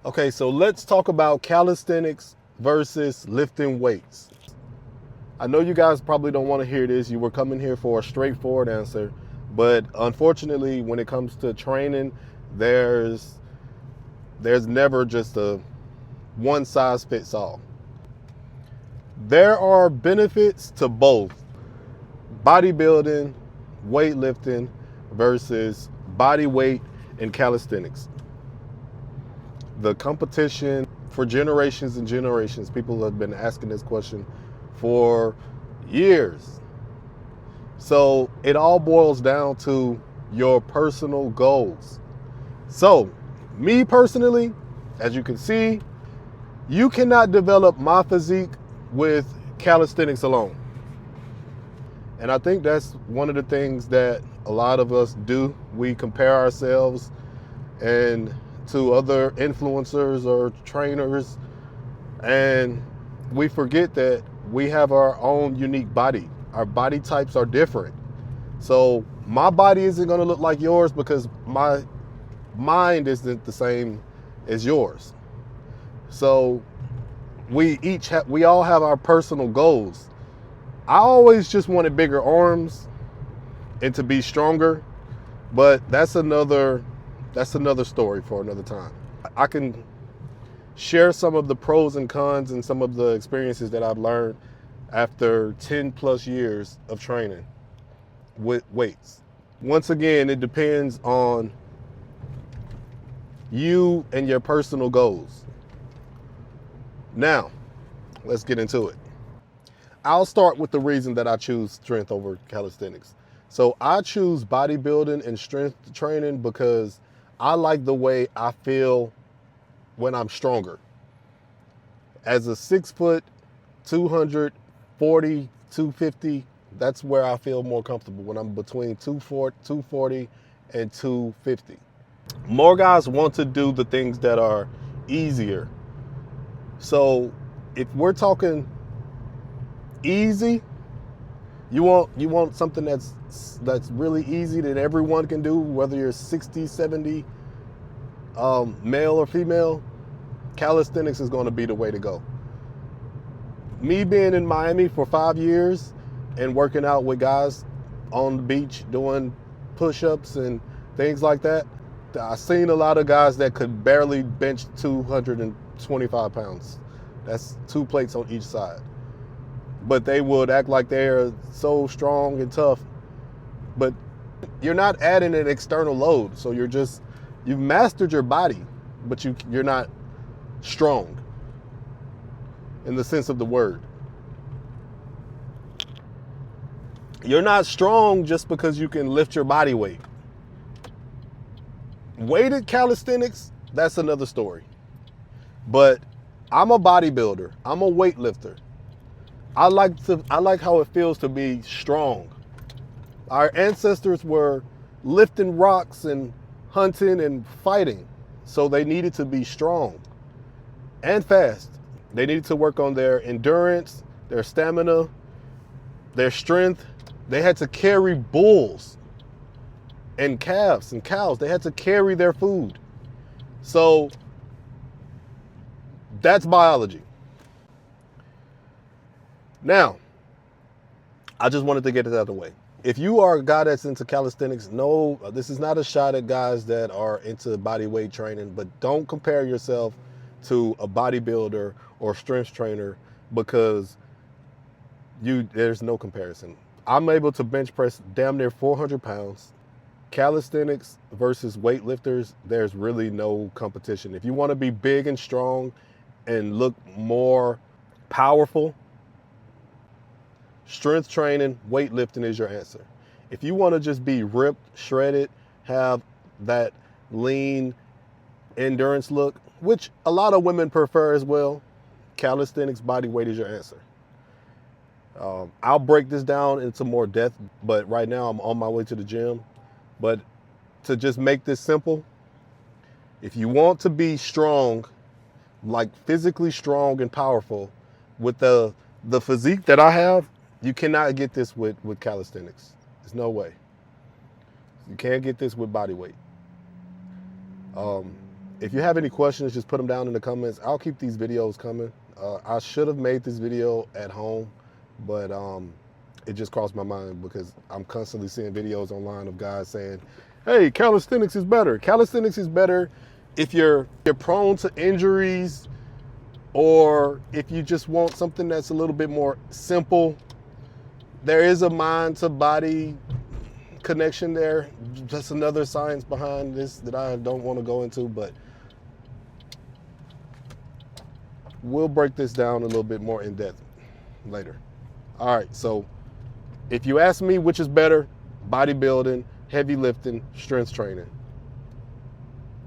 Okay, so let's talk about calisthenics versus lifting weights. I know you guys probably don't want to hear this. You were coming here for a straightforward answer, but unfortunately, when it comes to training, there's there's never just a one size fits all. There are benefits to both bodybuilding, weightlifting versus body weight and calisthenics. The competition for generations and generations, people have been asking this question for years. So it all boils down to your personal goals. So, me personally, as you can see, you cannot develop my physique with calisthenics alone. And I think that's one of the things that a lot of us do. We compare ourselves and to other influencers or trainers, and we forget that we have our own unique body. Our body types are different. So my body isn't going to look like yours because my mind isn't the same as yours. So we all have our personal goals. I always just wanted bigger arms and to be stronger, but that's another story for another time. I can share some of the pros and cons and some of the experiences that I've learned after 10 plus years of training with weights. Once again, it depends on you and your personal goals. Now, let's get into it. I'll start with the reason that I choose strength over calisthenics. So I choose bodybuilding and strength training because I like the way I feel when I'm stronger. As a 6 foot, 240, 250, that's where I feel more comfortable, when I'm between 240 and 250. More guys want to do the things that are easier. So if we're talking easy, you want something that's really easy that everyone can do, whether you're 60, 70, male or female, calisthenics is going to be the way to go. Me being in Miami for 5 years and working out with guys on the beach doing push-ups and things like that, I've seen a lot of guys that could barely bench 225 pounds. That's 2 plates on each side. But they would act like they're so strong and tough. But you're not adding an external load. So you've mastered your body, but you're not strong in the sense of the word. You're not strong just because you can lift your body weight. Weighted calisthenics, that's another story. But I'm a bodybuilder. I'm a weightlifter. I like how it feels to be strong. Our ancestors were lifting rocks and hunting and fighting, so they needed to be strong and fast. They needed to work on their endurance, their stamina, their strength. They had to carry bulls and calves and cows. They had to carry their food. So that's biology. Now, I just wanted to get it out of the way. If you are a guy that's into calisthenics, no, this is not a shot at guys that are into body weight training, but don't compare yourself to a bodybuilder or strength trainer, because there's no comparison. I'm able to bench press damn near 400 pounds. Calisthenics versus weightlifters, there's really no competition. If you want to be big and strong and look more powerful, strength training, weightlifting is your answer. If you want to just be ripped, shredded, have that lean endurance look, which a lot of women prefer as well, calisthenics, body weight is your answer. I'll break this down into more depth, but right now I'm on my way to the gym. But to just make this simple, if you want to be strong, like physically strong and powerful, with the physique that I have, you cannot get this with calisthenics. There's no way. You can't get this with body weight. If you have any questions, just put them down in the comments. I'll keep these videos coming. I should have made this video at home, but it just crossed my mind because I'm constantly seeing videos online of guys saying, hey, calisthenics is better. Calisthenics is better if you're prone to injuries, or if you just want something that's a little bit more simple. There is a mind to body connection there. Just another science behind this that I don't want to go into, but we'll break this down a little bit more in depth later. All right, so if you ask me which is better, bodybuilding, heavy lifting, strength training.